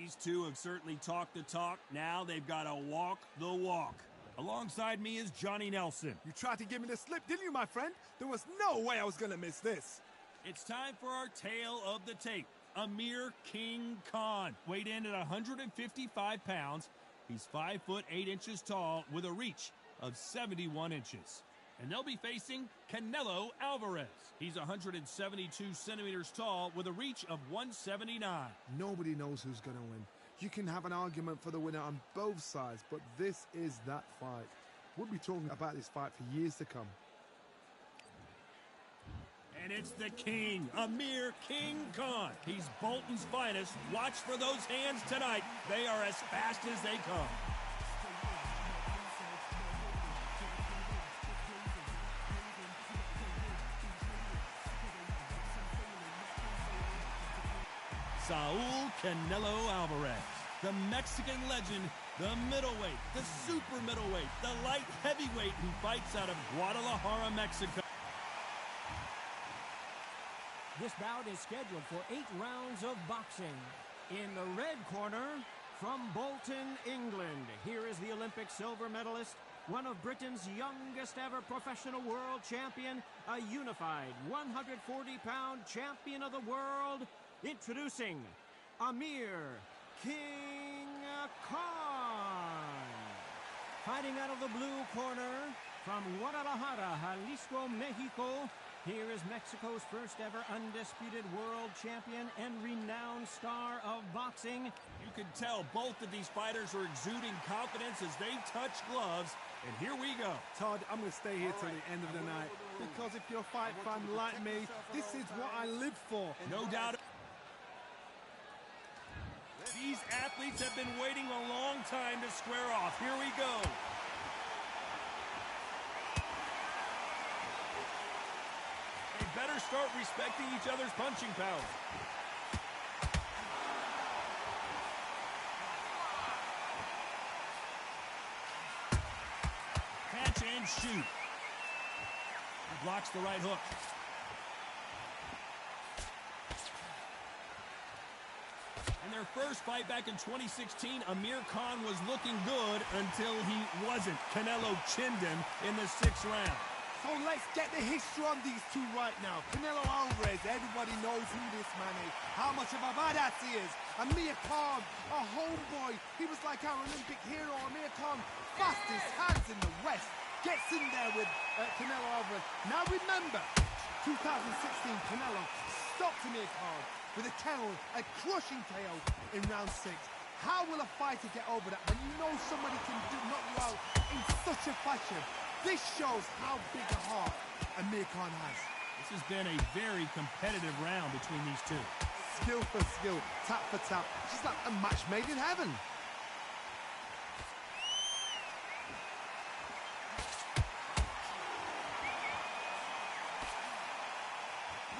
These two have certainly talked the talk. Now they've got to walk the walk. Alongside me is Johnny Nelson. You tried to give me the slip, didn't you, my friend? There was no way I was going to miss this. It's time for our tale of the tape. Amir King Khan, weighed in at 155 pounds. He's 5 foot 8 inches tall with a reach of 71 inches. And they'll be facing Canelo Alvarez. He's 172 centimeters tall with a reach of 179. Nobody knows who's going to win. You can have an argument for the winner on both sides, but this is that fight. We'll be talking about this fight for years to come. And it's the king, Amir King Khan. He's Bolton's finest. Watch for those hands tonight. They are as fast as they come. Saul Canelo Alvarez, the Mexican legend, the middleweight, the super middleweight, the light heavyweight who fights out of Guadalajara, Mexico. This bout is scheduled for 8 rounds of boxing. In the red corner, from Bolton, England, here is the Olympic silver medalist, one of Britain's youngest ever professional world champion, a unified 140-pound champion of the world, introducing Amir King Khan. Fighting out of the blue corner, from Guadalajara, Jalisco, Mexico, here is Mexico's first ever undisputed world champion and renowned star of boxing. You can tell both of these fighters are exuding confidence as they touch gloves. And here we go. Todd, I'm going to stay here till the end of the night, because if you're a fight fan like me, this is what I live for. No doubt. These athletes have been waiting a long time to square off. Here we go. They better start respecting each other's punching power. Catch and shoot. He blocks the right hook. In their first fight back in 2016, Amir Khan was looking good until he wasn't. Canelo chinned him in the 6th round. So let's get the history on these two right now. Canelo Alvarez, everybody knows who this man is, how much of a badass he is. Amir Khan, a homeboy, he was like our Olympic hero. Amir Khan, fastest hands in the West, gets in there with Canelo Alvarez. Now remember, 2016, Canelo stopped Amir Khan with a KO, a crushing KO in round 6. How will a fighter get over that when you know somebody can knock you out in such a fashion? This shows how big a heart Amir Khan has. This has been a very competitive round between these two. Skill for skill, tap for tap. It's like a match made in heaven.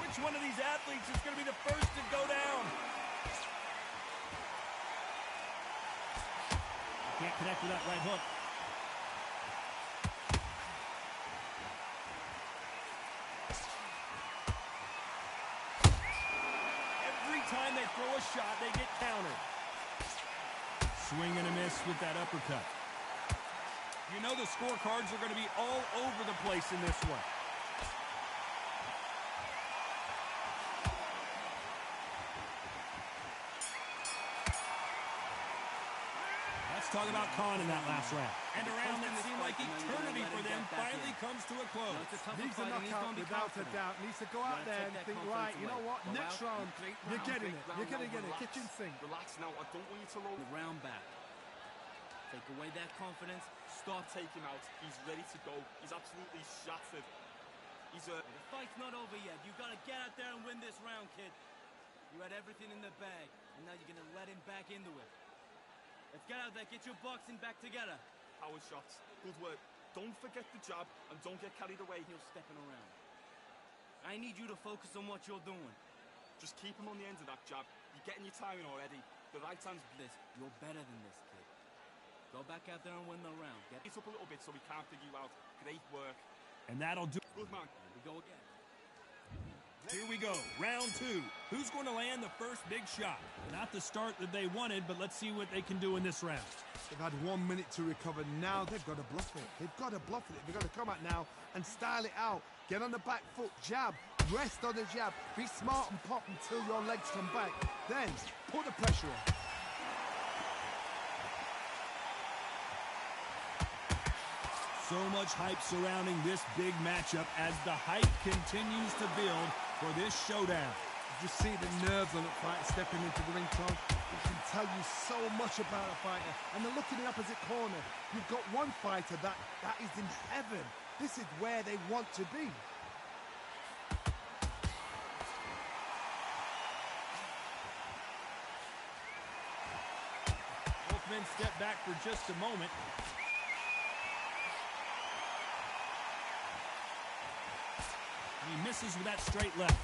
Which one of these athletes is going to be the first to go down? Can't connect with that right hook. Every time they throw a shot, they get countered. Swing and a miss with that uppercut. You know the scorecards are going to be all over the place in this one. Talk about Khan in that last round. And a round that seemed like eternity for them finally comes to a close. Needs a knockout without a doubt. Needs to go out there and think, right, you know what, next round, you're getting it. You're going to get it. Kitchen sink. Relax now. I don't want you to roll the round back. Take away that confidence. Start taking out. He's ready to go. He's absolutely shattered. The fight's not over yet. You've got to get out there and win this round, kid. You had everything in the bag, and now you're going to let him back into it. Let's get out there, get your boxing back together. Power shots, good work. Don't forget the jab and don't get carried away. He's stepping around. I need you to focus on what you're doing. Just keep him on the end of that jab. You're getting your timing already. The right hand's... You're better than this, kid. Go back out there and win the round. Get it up a little bit so we can't figure you out. Great work. And that'll do. Good man. Here we go again. Here we go, round two. Who's going to land the first big shot? Not the start that they wanted, but let's see what they can do in this round. They've had 1 minute to recover. Now they've got to bluff it. They've got to bluff it. They've got to come out now and style it out. Get on the back foot, jab, rest on the jab. Be smart and pop until your legs come back. Then put the pressure on. So much hype surrounding this big matchup as the hype continues to build for this showdown. You see the nerves on the fighter stepping into the ring, Tom. It can tell you so much about a fighter. And then look in the opposite corner. You've got one fighter that is in heaven. This is where they want to be. Both men step back for just a moment. He misses with that straight left.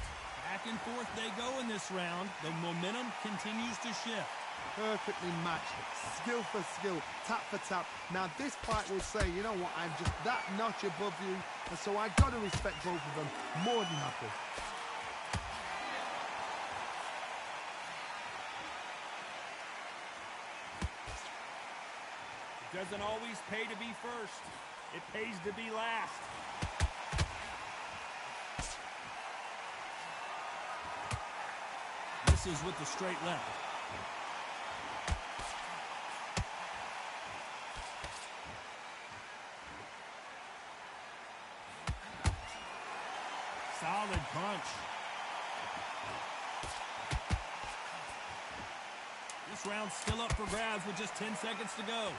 Back and forth they go in this round. The momentum continues to shift. Perfectly matched. Skill for skill. Tap for tap. Now this fight will say, you know what, I'm just that notch above you. And so I've got to respect both of them. More than happy. It doesn't always pay to be first. It pays to be last. Misses with the straight left. Solid punch. This round's still up for grabs with just 10 seconds to go.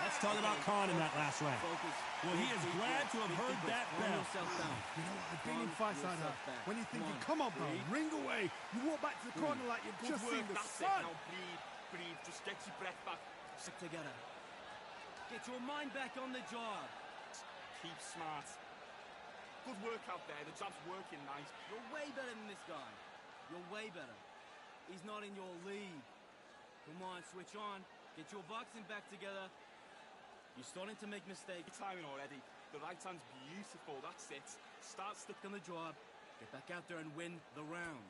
Let's talk about Khan in that last round. Well, he is glad to have heard that bell. You know what, I've been in fights like that. When you're thinking, come on, bro, ring away. You walk back to the corner like you've just seen the sun. Now breathe, just get your breath back. Stick together. Get your mind back on the job. Keep smart. Good work out there, the job's working nice. You're way better than this guy. You're way better. He's not in your league. Come on, switch on. Get your boxing back together. You're starting to make mistakes. Timing already. The right hand's beautiful, that's it. Start Stick on the job. Get back out there and win the round.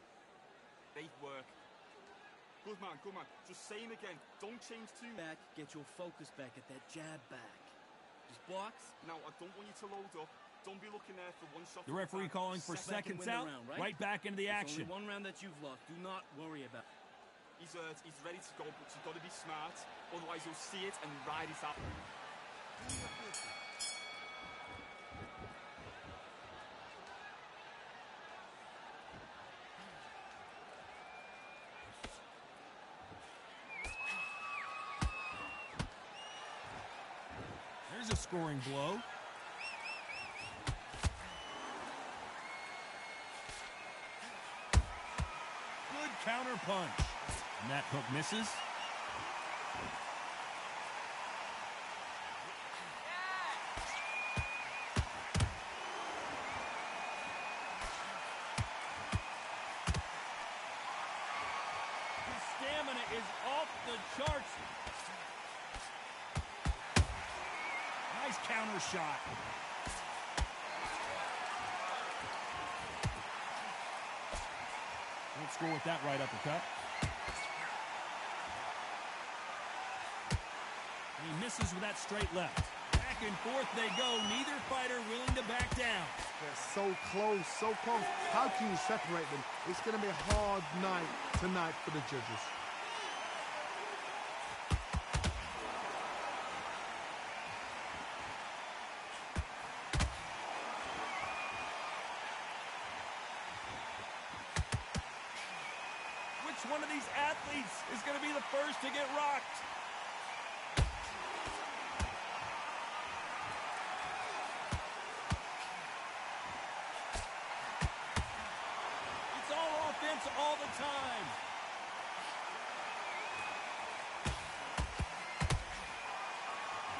Great work. Good man, good man. Just same again. Don't change too much. Back, get your focus back at that jab back. Just box. Now, I don't want you to load up. Don't be looking there for one shot. The referee calling for seconds out. Round, right back into the action. Only one round that you've lost. Do not worry about it. He's hurt, he's ready to go, but you've got to be smart. Otherwise, you'll see it and ride it out. There's a scoring blow. Good counter punch. And that hook misses. His stamina is off the charts. Nice counter shot. Won't score with that right uppercut. And he misses with that straight left. Back and forth they go. Neither fighter willing to back down. They're so close, so close. How can you separate them? It's going to be a hard night tonight for the judges. Which one of these athletes is going to be the first to get rocked? It's all offense all the time.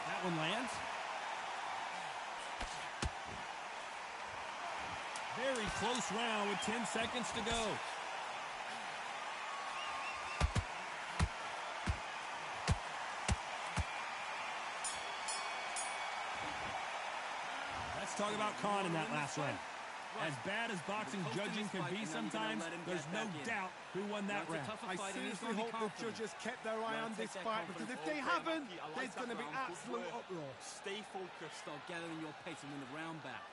That one lands. Very close round with 10 seconds to go. Talk about Khan in that last round. As bad as boxing judging can be sometimes, there's no doubt who won that round. I seriously hope the judges kept their eye on this fight, because if they haven't, there's going to be absolute uproar. Stay focused. Start gathering your pace and win the round back.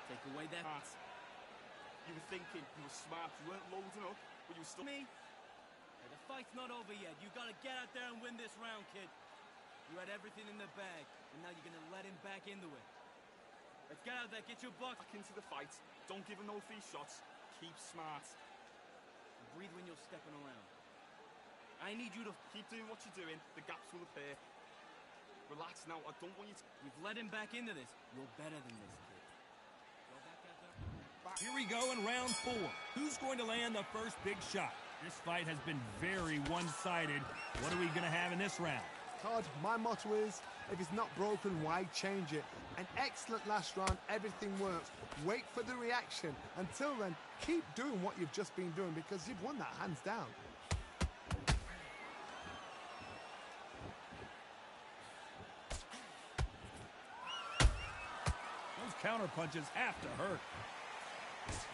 Take away that. You were thinking, you were smart, you weren't loading up, but you were still... Me? Hey, the fight's not over yet. You got to get out there and win this round, kid. You had everything in the bag, and now you're going to let him back into it. Let's get out there, get your buck. Back into the fight. Don't give him no free shots. Keep smart. And breathe when you're stepping around. I need you to keep doing what you're doing. The gaps will appear. Relax now. I don't want you to... You've let him back into this. You're better than this, kid. Go back out there. Here we go in round 4. Who's going to land the first big shot? This fight has been very one-sided. What are we going to have in this round? Todd, my motto is, if it's not broken, why change it? An excellent last round, everything works. Wait for the reaction. Until then, keep doing what you've just been doing, because you've won that hands down. Those counter punches have to hurt.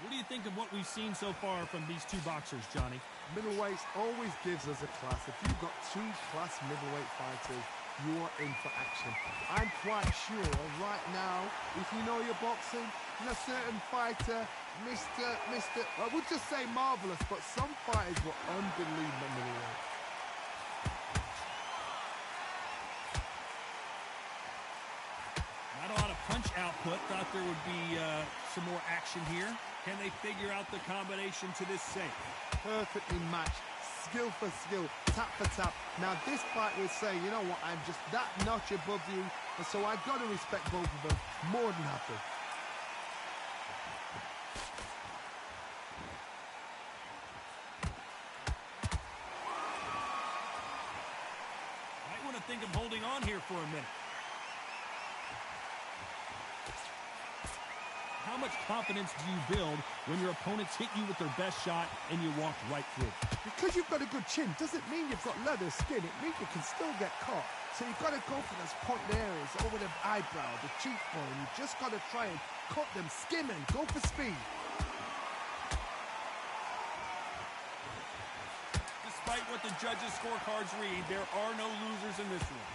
What do you think of what we've seen so far from these two boxers, Johnny? Middleweights always gives us a class. If you've got two class middleweight fighters, you are in for action. I'm quite sure right now, if you know your boxing, a certain fighter, I would just say marvelous, but some fighters were unbelievable middleweight. Not a lot of punch output. Thought there would be some more action here. Can they figure out the combination to this safe? Perfectly matched, skill for skill, tap for tap. Now this fight will say, you know what, I'm just that notch above you, and so I've got to respect both of them. More than happy. Might want to think of holding on here for a minute. How much confidence do you build when your opponents hit you with their best shot and you walk right through? Because you've got a good chin doesn't mean you've got leather skin. It means you can still get caught. So you've got to go for those point areas over the eyebrow, the cheekbone. You just got to try and cut them, skim and go for speed. Despite what the judges' scorecards read, there are no losers in this one.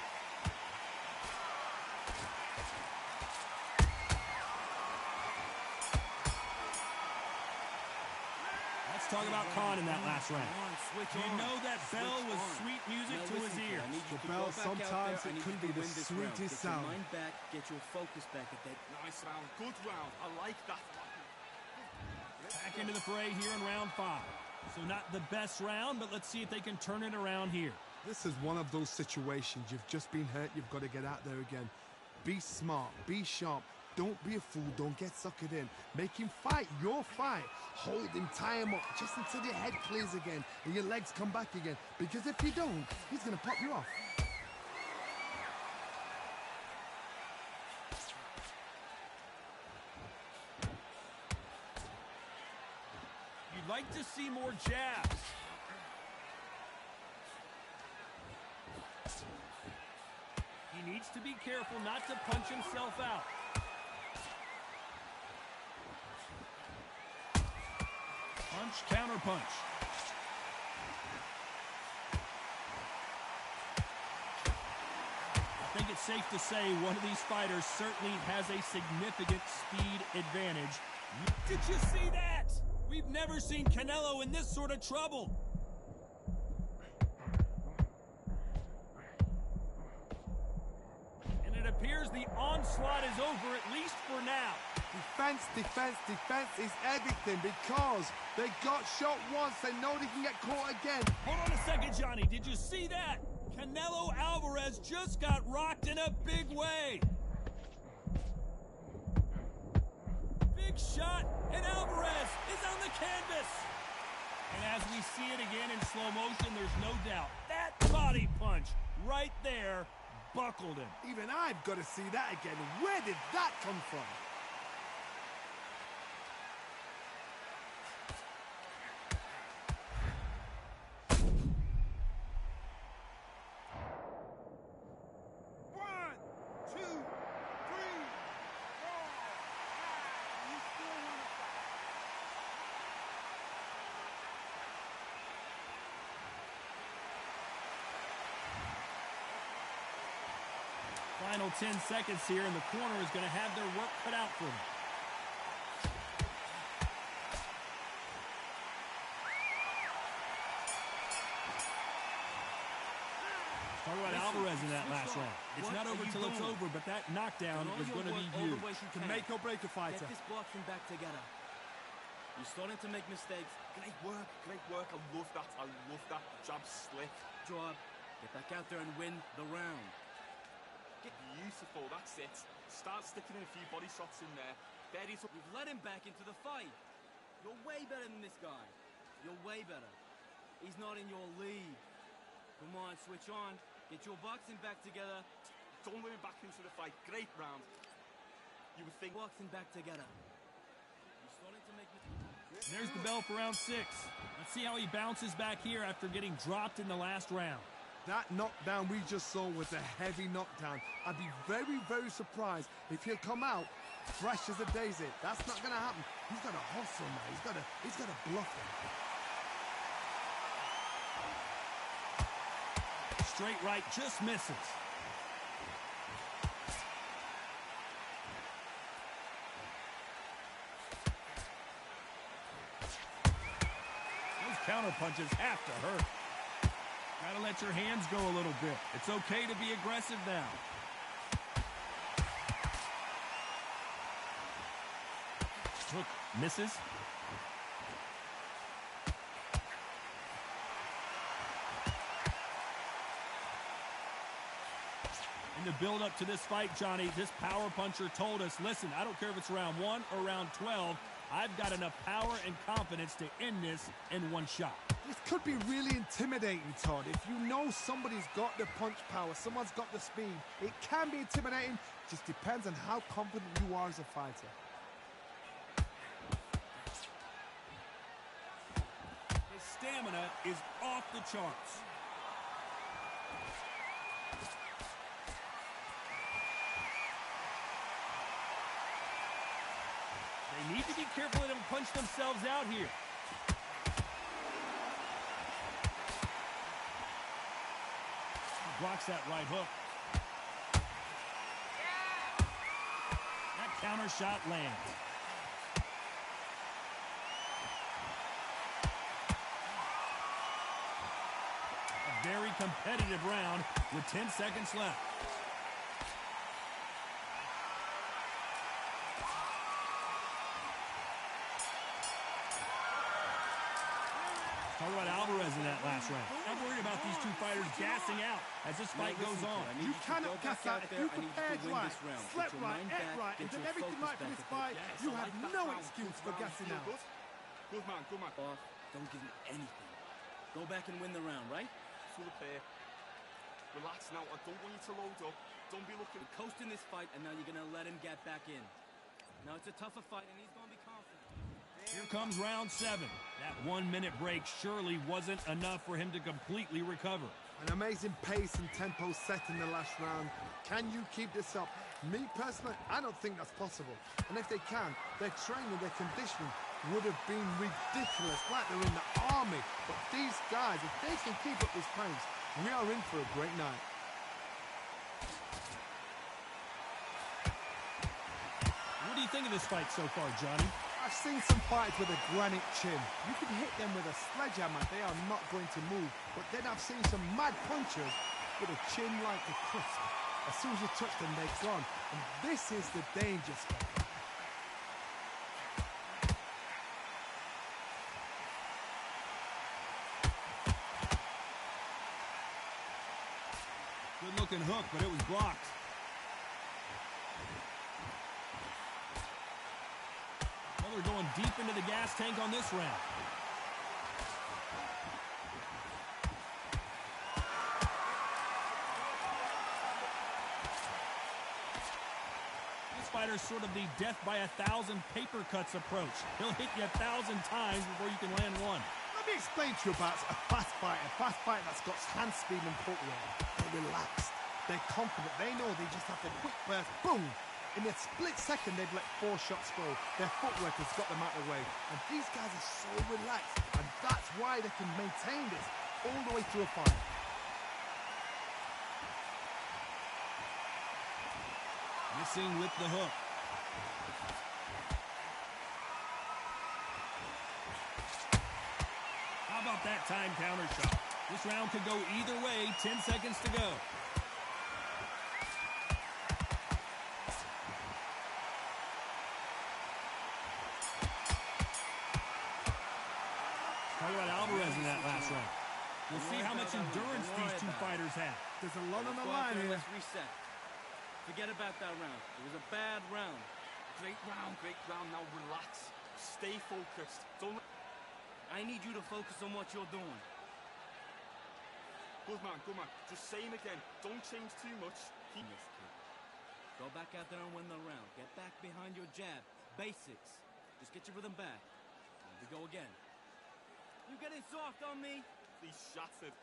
Talk about Khan in that last round. You know that bell was sweet music to his ears. The bell, sometimes it can be the sweetest sound. Get your mind back, get your focus back at that. Nice round, good round. I like that. Back into the fray here in round 5. So not the best round, but let's see if they can turn it around here. This is one of those situations. You've just been hurt. You've got to get out there again. Be smart. Be sharp. Don't be a fool. Don't get suckered in. Make him fight your fight. Hold him, tie him up, just until your head clears again and your legs come back again. Because if you don't, he's going to pop you off. You'd like to see more jabs. He needs to be careful not to punch himself out. Punch, counter punch. I think it's safe to say one of these fighters certainly has a significant speed advantage. Did you see that? We've never seen Canelo in this sort of trouble. And it appears the onslaught is over, at least for now. Defense, defense, defense is everything, because they got shot once. They know they can get caught again. Hold on a second, Johnny. Did you see that? Canelo Alvarez just got rocked in a big way. Big shot, and Alvarez is on the canvas. And as we see it again in slow motion, there's no doubt that body punch right there buckled him. Even I've got to see that again. Where did that come from? Final 10 seconds here, and the corner is going to have their work cut out for them. Talk about Alvarez in that last round. It's not over till it's over, but that knockdown is going to be huge. To make or break a fighter. Get this boxing back together. You're starting to make mistakes. Great work, great work. I love that. I love that. Jab slick. Job. Get back out there and win the round. Get beautiful. That's it. Start sticking in a few body shots in there. There he's up. You've let him back into the fight. You're way better than this guy. You're way better. He's not in your league. Come on, switch on. Get your boxing back together. Don't let him back into the fight. Great round. You would think boxing back together. You're starting to make mistakes. There's the bell for round 6. Let's see how he bounces back here after getting dropped in the last round. That knockdown we just saw was a heavy knockdown. I'd be very, very surprised if he'll come out fresh as a daisy. That's not going to happen. He's got to hustle now. He's got to bluff him. Straight right just misses. Those counter punches have to hurt. Gotta let your hands go a little bit. It's okay to be aggressive now. Hook misses. In the build-up to this fight, Johnny, this power puncher told us, listen, I don't care if it's round 1 or round 12, I've got enough power and confidence to end this in one shot. This could be really intimidating, Todd. If you know somebody's got the punch power, someone's got the speed, it can be intimidating. Just depends on how confident you are as a fighter. His stamina is off the charts. They need to be careful they don't punch themselves out here. Blocks that right hook. That counter shot lands. A very competitive round with 10 seconds left. Talk about Alvarez in that last round. I'm worried about these two fighters gassing out as this fight goes on. You cannot gas out. If you prepared right, slept right, ate right, and did everything right for this fight, you have no excuse for gassing out. Good man, good man. Off. Don't give him anything. Go back and win the round, right? Full of pair. Relax now. I don't want you to load up. Don't be looking. You're coasting this fight, and now you're going to let him get back in. Now it's a tougher fight, and he's going to be confident. Here comes round 7. That 1-minute break surely wasn't enough for him to completely recover. An amazing pace and tempo set in the last round. Can you keep this up? Me personally, I don't think that's possible. And if they can, their training, their conditioning would have been ridiculous, like they're in the army. But these guys, if they can keep up this pace, we are in for a great night. What do you think of this fight so far, Johnny? I've seen some fighters with a granite chin. You can hit them with a sledgehammer, they are not going to move. But then I've seen some mad punchers with a chin like a crisp. As soon as you touch them, they're gone. And this is the danger spot. Good looking hook, but it was blocked. Well, they're going deep into the gas tank on this round. This fighter's sort of the death by 1,000 paper cuts approach. He'll hit you 1,000 times before you can land one. Let me explain to you about a fast fighter that's got hand speed and footwork. They're relaxed, they're confident, they know they just have to quick burst, boom! In a split second, they've let 4 shots go. Their footwork has got them out of the way. And these guys are so relaxed, and that's why they can maintain this all the way through a fight. Missing with the hook. How about that time counter shot? This round could go either way. 10 seconds to go. Talk about Alvarez in that last round. We'll see how much endurance these two fighters have. There's a lot on the line here. Let's reset. Forget about that round. It was a bad round. Great round, great round. Now relax. Stay focused. Don't... I need you to focus on what you're doing. Good man, good man. Just same again. Don't change too much. Keep... This kid. Go back out there and win the round. Get back behind your jab. Basics. Just get your rhythm back. Here we go again. You getting soft on me? He's shattered.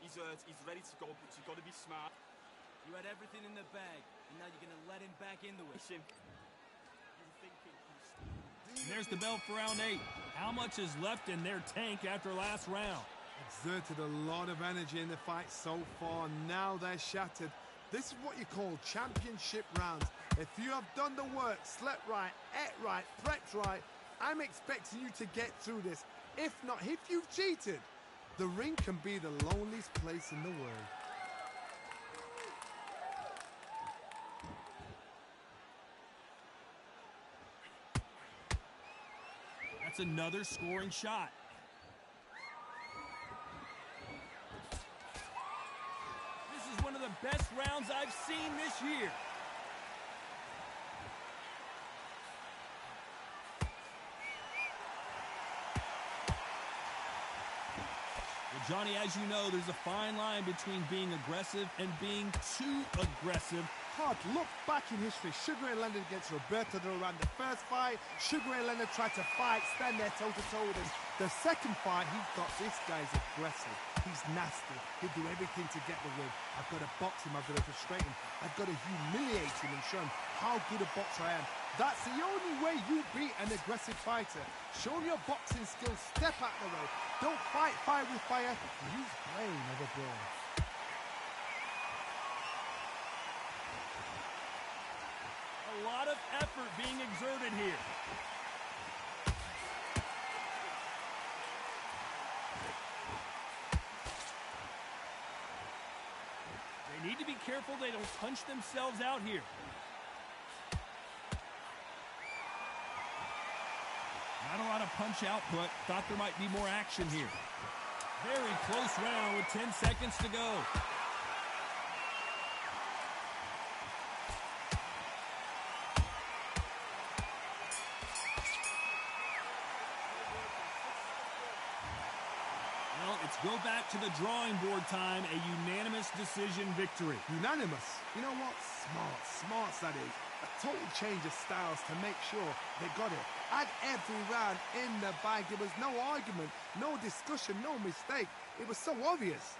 He's hurt. He's ready to go, but you've got to be smart. You had everything in the bag, and now you're going to let him back into it. Listen. And there's the bell for round 8. How much is left in their tank after last round? Exerted a lot of energy in the fight so far. Now they're shattered. This is what you call championship rounds. If you have done the work, slept right, ate right, prepped right, I'm expecting you to get through this. If not, if you've cheated, the ring can be the loneliest place in the world. That's another scoring shot. This is one of the best rounds I've seen this year. Well, Johnny, as you know, there's a fine line between being aggressive and being too aggressive. Hard look back in history. Sugar Ray Leonard against Roberto Duran. The first fight, Sugar Ray Leonard tried to fight, stand there toe-to-toe with him. The second fight, he got this guy's aggressive. He's nasty. He'll do everything to get the win. I've got to box him. I've got to frustrate him. I've got to humiliate him and show him how good a boxer I am. That's the only way you beat an aggressive fighter. Show him your boxing skills. Step out the way. Don't fight fire with fire. Use brain over brawn. A lot of effort being exerted here. They need to be careful they don't punch themselves out here. Not a lot of punch output. Thought there might be more action here. Very close round with 10 seconds to go. Well, it's go back to the drawing board time. A unanimous decision victory. Unanimous? You know what? Smarts that is. A total change of styles to make sure they got it. Had every round in the bag. There was no argument, no discussion, no mistake. It was so obvious.